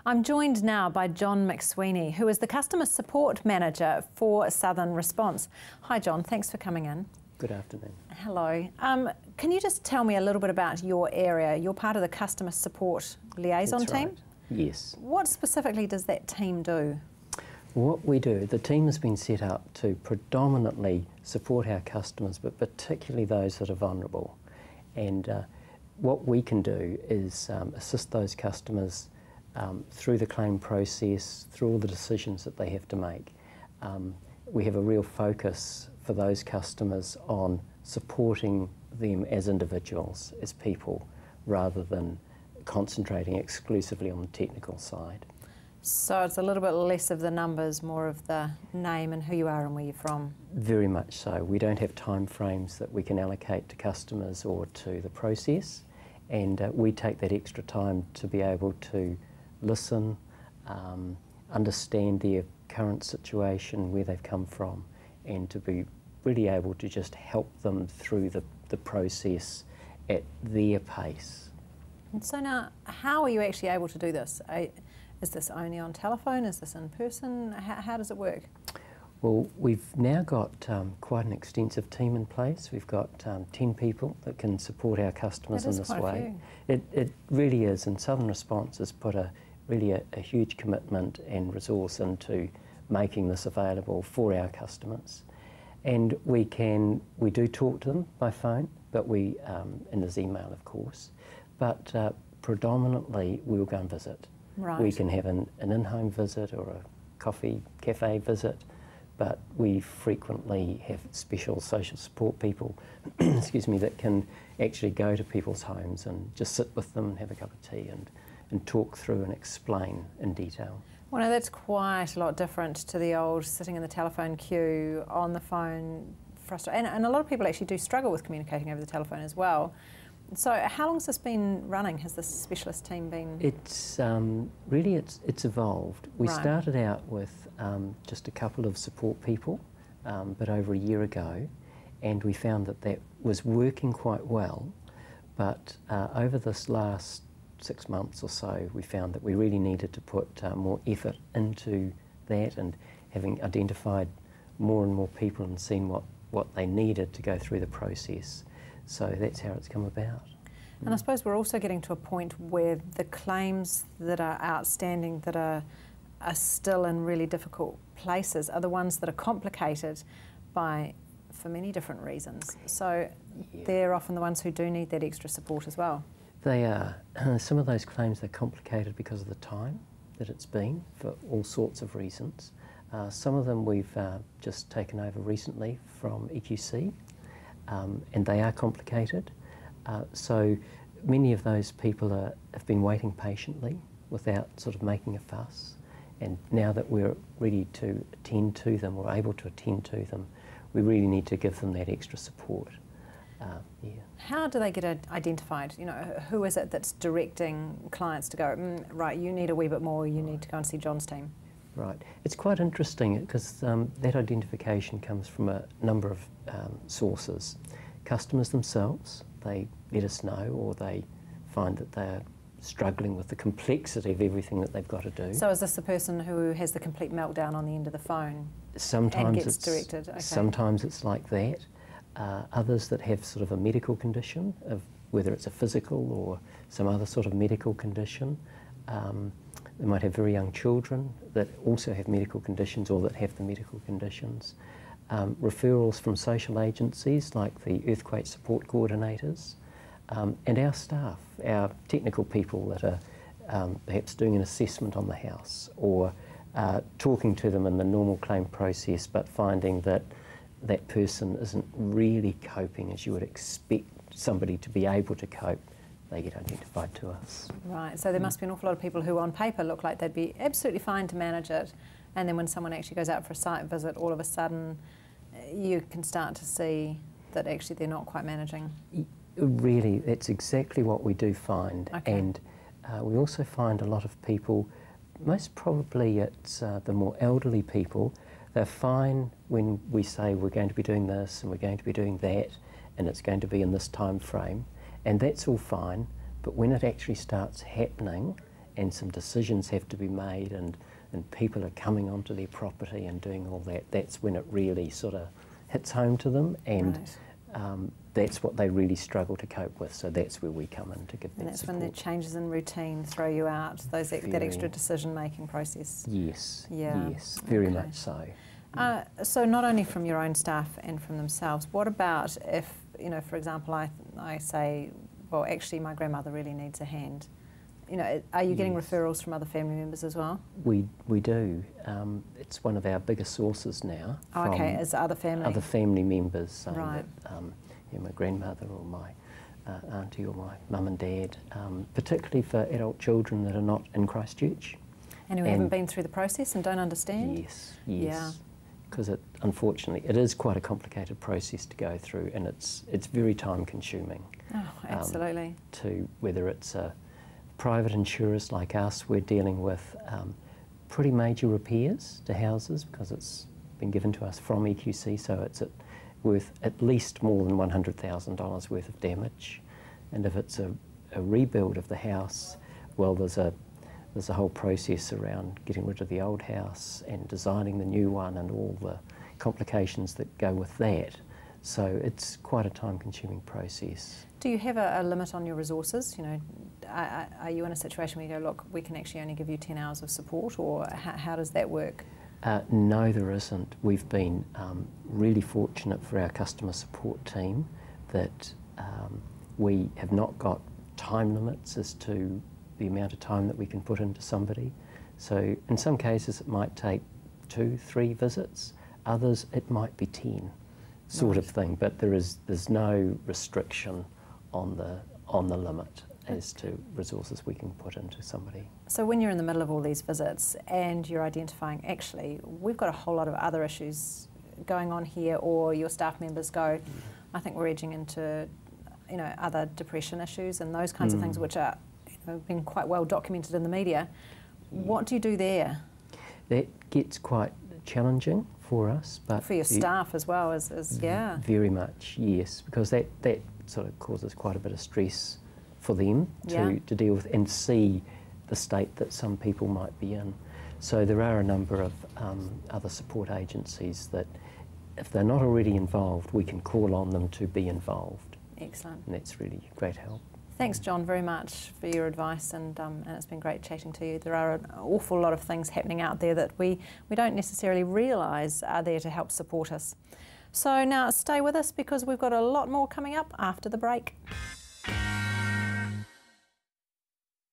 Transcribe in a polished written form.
I'm joined now by John McSweeney, who is the Customer Support Manager for Southern Response. Hi John, thanks for coming in. Good afternoon. Hello. Can you just tell me a little bit about your area? You're part of the Customer Support Liaison That's team? Right. Yes. What specifically does that team do? What we do, the team has been set up to predominantly support our customers, but particularly those that are vulnerable. And what we can do is assist those customers through the claim process, through all the decisions that they have to make. We have a real focus for those customers on supporting them as individuals, as people, rather than concentrating exclusively on the technical side. So it's a little bit less of the numbers, more of the name and who you are and where you're from. Very much so. We don't have time frames that we can allocate to customers or to the process, and we take that extra time to be able to listen, understand their current situation, where they've come from, and to be really able to just help them through the process at their pace. And so now, how are you actually able to do this? Is this only on telephone? Is this in person? How does it work? Well, we've now got quite an extensive team in place. We've got 10 people that can support our customers in this way. It really is, and Southern Response has put really a huge commitment and resource into making this available for our customers. And we do talk to them by phone, but and there's email of course, but predominantly we'll go and visit. Right. We can have an in-home visit or a coffee cafe visit, but we frequently have special social support people excuse me, that can actually go to people's homes and just sit with them and have a cup of tea and talk through and explain in detail. Well, no, that's quite a lot different to the old sitting in the telephone queue, on the phone, frustrated. And a lot of people actually do struggle with communicating over the telephone as well. So how long has this been running? Has this specialist team been? It's really it's evolved. We started out with just a couple of support people, but over a year ago, and we found that was working quite well. But over this last 6 months or so, we found that we really needed to put more effort into that, and having identified more and more people and seen what they needed to go through the process. So that's how it's come about. And I suppose we're also getting to a point where the claims that are outstanding, that are still in really difficult places, are the ones that are complicated for many different reasons. So they're often the ones who do need that extra support as well. They are. Some of those claims are complicated because of the time that it's been, for all sorts of reasons. Some of them we've just taken over recently from EQC, and they are complicated. So many of those people have been waiting patiently without sort of making a fuss, and now that we're ready to attend to them, or able to attend to them, we really need to give them that extra support. Yeah. How do they get identified? You know, who is it that's directing clients to go, right, you need a wee bit more, you need to go and see John's team? Right. It's quite interesting because that identification comes from a number of sources. Customers themselves, they let us know, or they find that they're struggling with the complexity of everything that they've got to do. So is this the person who has the complete meltdown on the end of the phone? Sometimes and gets directed? Okay. Sometimes it's like that. Others that have sort of a medical condition, whether it's a physical or some other sort of medical condition. They might have very young children that also have medical conditions, or that have the medical conditions. Referrals from social agencies like the earthquake support coordinators, and our staff, our technical people that are perhaps doing an assessment on the house, or talking to them in the normal claim process, but finding that that person isn't really coping as you would expect somebody to be able to cope. They get identified to us. Right, so there must be an awful lot of people who on paper look like they'd be absolutely fine to manage it, and then when someone actually goes out for a site visit, all of a sudden you can start to see that actually they're not quite managing. Really, that's exactly what we do find. Okay. And we also find a lot of people, most probably it's the more elderly people, they're fine when we say we're going to be doing this and we're going to be doing that, and it's going to be in this time frame, and that's all fine, but when it actually starts happening and some decisions have to be made, and people are coming onto their property and doing all that, that's when it really sort of hits home to them, and that's what they really struggle to cope with. So that's where we come in to give them support. And that's when the changes in routine throw you out, that extra decision-making process. Yes, yeah. Yes, very much so. So not only from your own staff and from themselves, what about if, you know, for example, I say, well, actually my grandmother really needs a hand. You know, are you getting referrals from other family members as well? We do. It's one of our biggest sources now. Oh, okay, as other family? Other family members saying right. that my grandmother or my auntie or my mum and dad, particularly for adult children that are not in Christchurch. And who haven't been through the process and don't understand? Yes. Yeah. Because unfortunately it is quite a complicated process to go through, and it's very time consuming. Oh, absolutely. To whether it's private insurers like us, we're dealing with pretty major repairs to houses because it's been given to us from EQC, so it's worth at least more than $100,000 worth of damage. And if it's a rebuild of the house, well, there's a whole process around getting rid of the old house and designing the new one and all the complications that go with that. So it's quite a time-consuming process. Do you have a limit on your resources? You know, are you in a situation where you go, look, we can actually only give you 10 hours of support, or how does that work? No, there isn't. We've been really fortunate for our customer support team that we have not got time limits as to the amount of time that we can put into somebody. So in some cases it might take 2-3 visits, others it might be 10 sort of thing, but there's no restriction on the limit as to resources we can put into somebody. So when you're in the middle of all these visits and you're identifying, actually, we've got a whole lot of other issues going on here, or your staff members go, I think we're edging into, you know, other depression issues and those kinds of things, which are, you know, been quite well documented in the media. What do you do there? That gets quite challenging for us, but for your staff as well as yeah. Very much, yes, because that sort of causes quite a bit of stress for them to deal with and see the state that some people might be in. So there are a number of other support agencies that, if they're not already involved, we can call on them to be involved. Excellent. And that's really great help. Thanks, John, very much for your advice, and it's been great chatting to you. There are an awful lot of things happening out there that we don't necessarily realise are there to help support us. So now stay with us, because we've got a lot more coming up after the break.